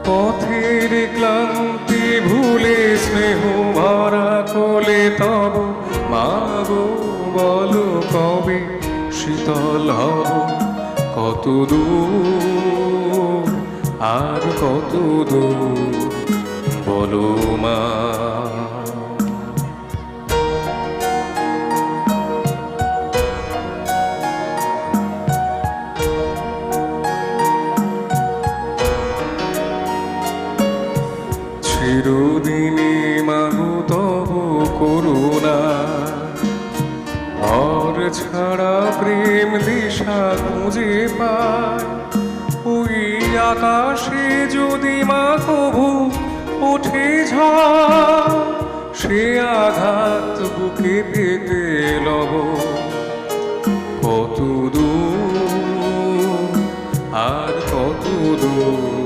পথের ক্লান্তি ভুলে স্নেহ ভরা কোলে তব মাগো বলো কবে শীতল হব কত দূর আর কত দূর বলো মা। চিরদিনে মাগো তব করুণা ঘর ছাড়া প্রেম দিশা খুঁজে পায় ওই আকাশে যদি মা কভু ওঠে ঝড় সে আঘাত বুকে পেতে লব কত দূর আর কত দূর